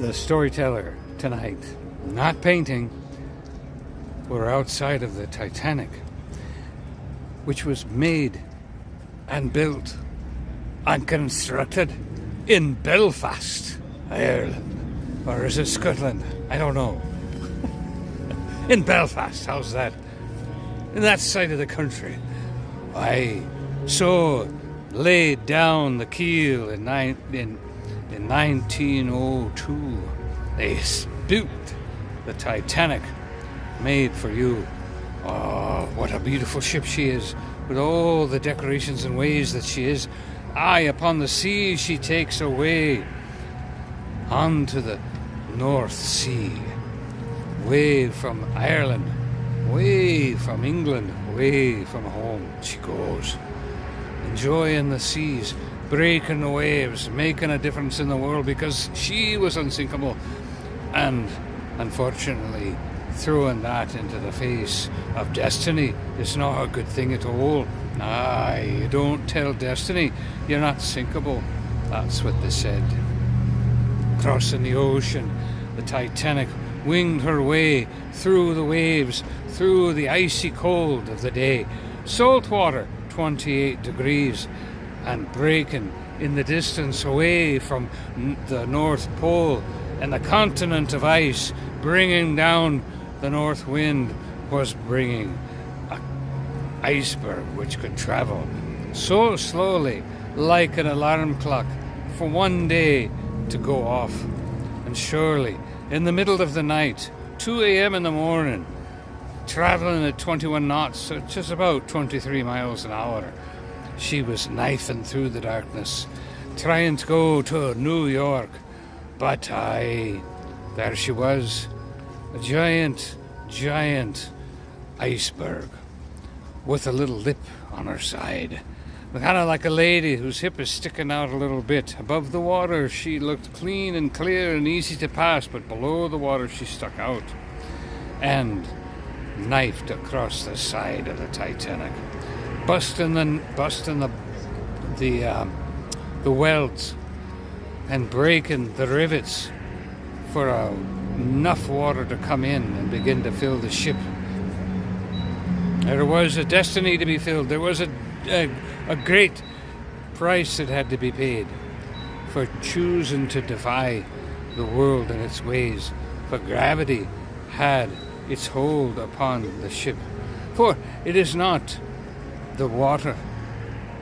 the storyteller tonight, not painting. We're outside of the Titanic, which was made and built and constructed in Belfast, Ireland. Or is it Scotland? I don't know. In Belfast, how's that? In that side of the country. So laid down the keel in 1902. They built the Titanic, made for you. Oh, what a beautiful ship she is, with all the decorations and ways that she is. Aye, upon the sea she takes away onto the North Sea, way from Ireland, way from England, way from home she goes, enjoying the seas, breaking the waves, making a difference in the world, because she was unsinkable, and unfortunately throwing that into the face of destiny is not a good thing at all. Aye, you don't tell destiny you're not sinkable. That's what they said. Crossing the ocean, the Titanic winged her way through the waves, through the icy cold of the day. Salt water, 28 degrees, and breaking in the distance away from the North Pole, and the continent of ice bringing down the north wind was bringing an iceberg which could travel so slowly, like an alarm clock, for one day to go off. And surely, in the middle of the night, 2 a.m. in the morning, traveling at 21 knots, so just about 23 miles an hour, she was knifing through the darkness, trying to go to New York. But there she was, a giant iceberg with a little lip on her side. Kind of like a lady whose hip is sticking out a little bit. Above the water, she looked clean and clear and easy to pass, but below the water, she stuck out and knifed across the side of the Titanic, busting the welds and breaking the rivets for enough water to come in and begin to fill the ship. There was a destiny to be filled. There was a great price that had to be paid for choosing to defy the world and its ways, for gravity had its hold upon the ship. For it is not the water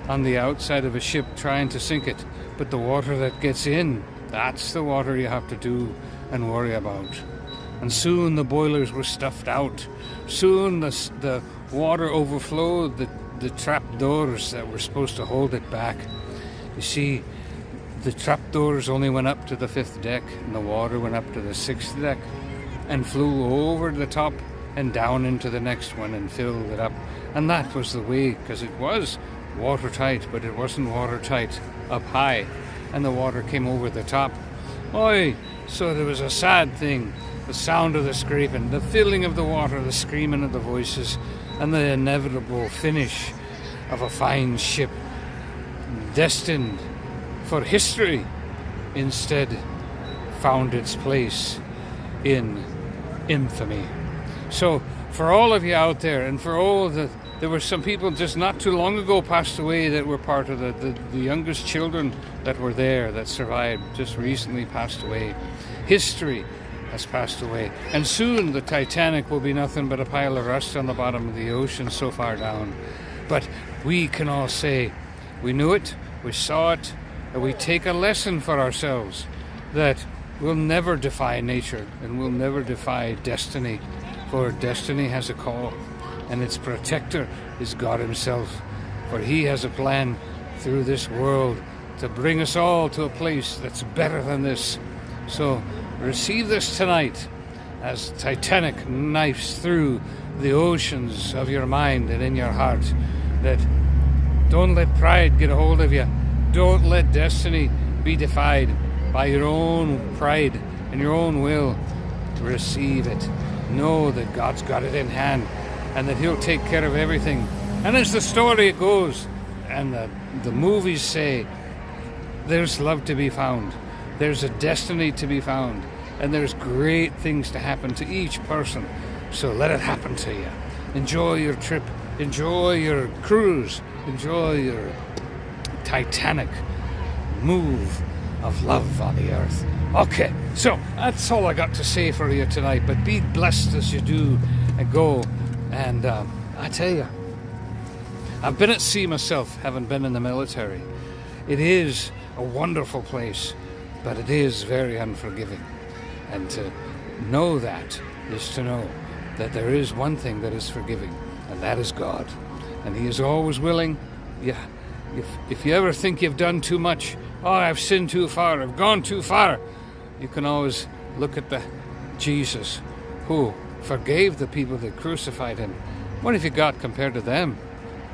on the outside of a ship trying to sink it, but the water that gets in. That's the water you have to do and worry about. And soon the boilers were stuffed out. Soon the water overflowed the trap doors that were supposed to hold it back. You see, the trap doors only went up to the 5th deck, and the water went up to the 6th deck and flew over the top and down into the next one and filled it up. And that was the way, because it was watertight, but it wasn't watertight up high, and the water came over the top. Oi! So there was a sad thing, the sound of the scraping, the filling of the water, the screaming of the voices, and the inevitable finish of a fine ship destined for history instead found its place in infamy. So for all of you out there, and for all there were some people just not too long ago passed away that were part of the youngest children that were there that survived, just recently passed away. History has passed away, and soon the Titanic will be nothing but a pile of rust on the bottom of the ocean so far down. But we can all say we knew it, we saw it, and we take a lesson for ourselves that we'll never defy nature and we'll never defy destiny, for destiny has a call, and its protector is God himself, for he has a plan through this world to bring us all to a place that's better than this. So receive this tonight as Titanic knifes through the oceans of your mind and in your heart, that don't let pride get a hold of you. Don't let destiny be defied by your own pride and your own will. Receive it. Know that God's got it in hand and that he'll take care of everything. And as the story goes and the movies say, there's love to be found. there's a destiny to be found, and there's great things to happen to each person. So let it happen to you. Enjoy your trip, enjoy your cruise, enjoy your Titanic move of love on the earth. Okay, so that's all I got to say for you tonight, but be blessed as you do and go. And I tell you, I've been at sea myself, haven't been in the military. It is a wonderful place, but it is very unforgiving. And to know that is to know that there is one thing that is forgiving, and that is God. And He is always willing. Yeah, if you ever think you've done too much, oh, I've sinned too far, I've gone too far, you can always look at the Jesus who forgave the people that crucified Him. What have you got compared to them?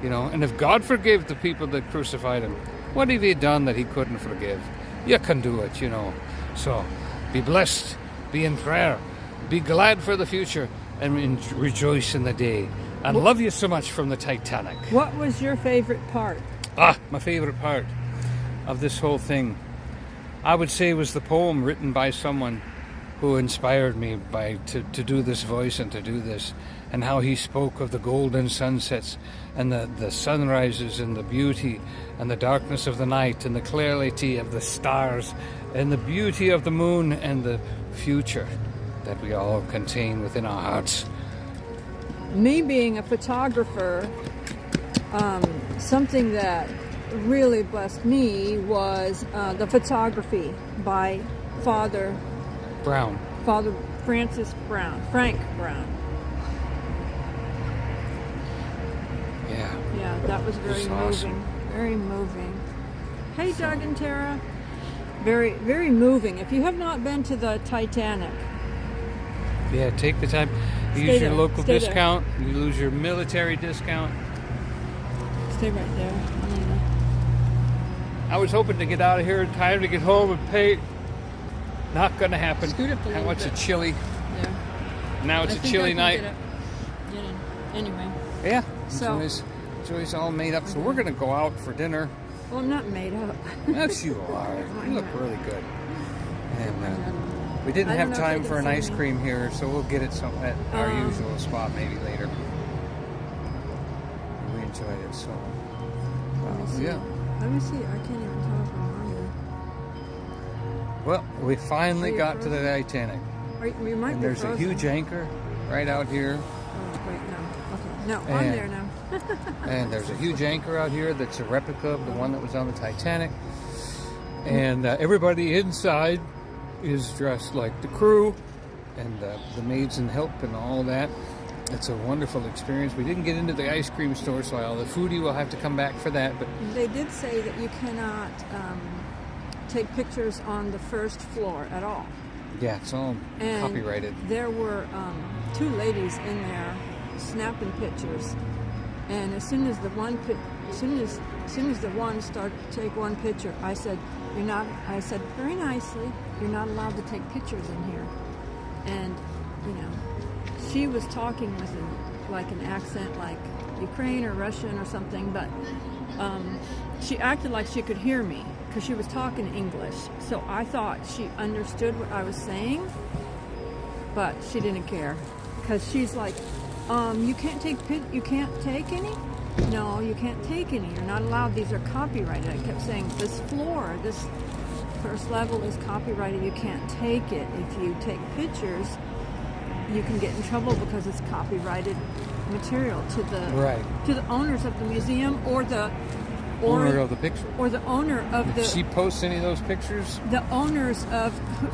You know, and if God forgave the people that crucified Him, what have He done that He couldn't forgive? You can do it, you know. So be blessed, be in prayer, be glad for the future, and rejoice in the day. And love you so much from the Titanic. What was your favorite part? My favorite part of this whole thing, I would say, was the poem written by someone who inspired me to do this voice and to do this, and how he spoke of the golden sunsets and the sunrises and the beauty and the darkness of the night and the clarity of the stars and the beauty of the moon and the future that we all contain within our hearts. Me being a photographer, something that really blessed me was the photography by Father Frank Brown. Yeah, that was very moving. Awesome. Very moving. Hey, Doug and Tara. Very, very moving. If you have not been to the Titanic, yeah, take the time. Use your local discount. You lose your military discount. Stay right there. I was hoping to get out of here in time to get home and pay. Not going to happen. Scoot up a little Now it's bit. a chilly. Yeah. Now it's a chilly night. Get in. Anyway. Yeah. So Joy's all made up. So we're going to go out for dinner. Well, not made up. Yes, you are. You look really good. And we didn't I don't have know if time they for can an see ice me. cream here, so we'll get it at our usual spot maybe later. We enjoyed it so. Yeah. Let me see. I can't even tell if I'm on there. Well, we finally Are you got to the frozen? Titanic. We might And be there's a frozen. huge anchor right out here. Oh, wait, no. Okay. No, I'm And- there now. And there's a huge anchor out here that's a replica of the one that was on the Titanic. And everybody inside is dressed like the crew and the maids and help and all that. It's a wonderful experience. We didn't get into the ice cream store, so all the foodie will have to come back for that. But They did say that you cannot take pictures on the first floor at all. yeah, it's all And copyrighted. there were two ladies in there snapping pictures, and as soon as the one started to take one picture, I said, "You're not." I said very nicely, "You're not allowed to take pictures in here." And she was talking with an accent like Ukraine or Russian or something, but she acted like she could hear me because she was talking English. So I thought she understood what I was saying, but she didn't care because she's like, you can't take any? No, you can't take any. You're not allowed. These are copyrighted. I kept saying, this floor, this first level is copyrighted. You can't take it. If you take pictures, you can get in trouble because it's copyrighted material to the owners of the museum or the Owner of the picture. or the owner of If she posts any of those pictures, the owners of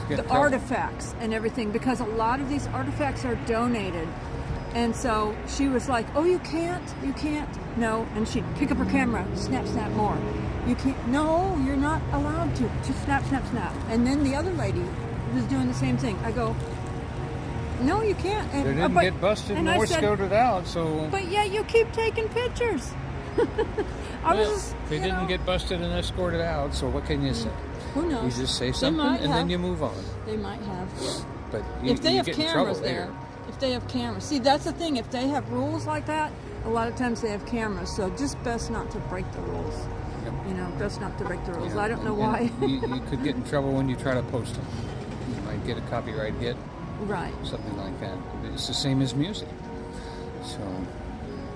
get the trouble. artifacts and everything, because a lot of these artifacts are donated. And so she was like, "Oh, you can't, no." And she'd pick up her camera, snap, more. You can't, no, you're not allowed to. Just snap. And then the other lady was doing the same thing. I go, "No, you can't." And, they didn't get busted and I nor said, scouted out, so... "But yeah, you keep taking pictures." They didn't get busted and escorted out, so what can you say? Who knows? You just say something and then you move on. They might have. But If they have get in trouble cameras there, later. if they have cameras. See, that's the thing. If they have rules like that, a lot of times they have cameras. So just best not to break the rules. Yep. You know, that's not the director rules. Yeah, I don't know and why. you could get in trouble when you try to post them. You might get a copyright hit, Right. something like that. It's the same as music. So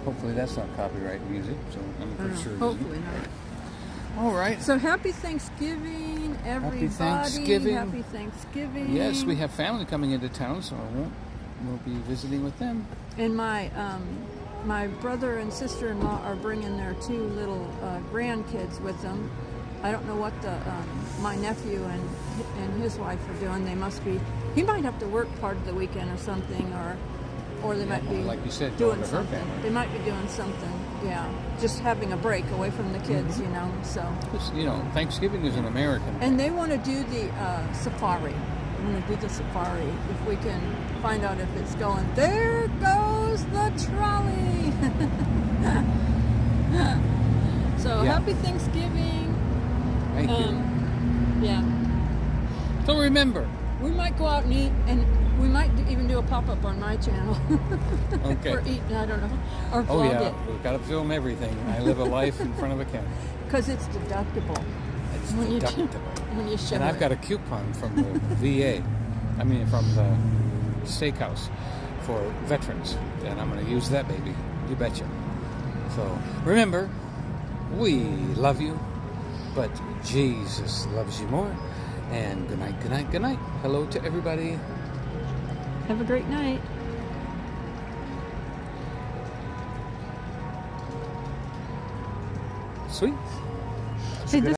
hopefully that's not copyright music. So I'm pretty sure it Hopefully isn't. not. All right. So happy Thanksgiving, everybody. Happy Thanksgiving. Happy Thanksgiving. Yes, we have family coming into town, so we'll be visiting with them. And my brother and sister-in-law are bringing their 2 little grandkids with them. I don't know what my nephew and his wife are doing. They must be. He might have to work part of the weekend or something, or they might be like you said, doing going to her something. family. They might be doing something. Yeah, just having a break away from the kids, you know. So. You know, Thanksgiving is an American. And they want to do the safari. I'm going to do the safari if we can find out if it's going. There goes the trolley. So Yeah. happy Thanksgiving. Thank you. Yeah, So remember, we might go out and eat, and we might even do a pop-up on my channel. Okay. For eating, I don't know, or oh vlog yeah, it, we've got to film everything. I live a life in front of a camera. because it's deductible. It's When you do- deductible. when you show And I've it. got a coupon from the VA. I mean, from the steakhouse for veterans, and I'm going to use that baby. You betcha. So remember, we love you, but Jesus loves you more. And good night, good night, good night. Hello to everybody. Have a great night. Sweet. Hey, this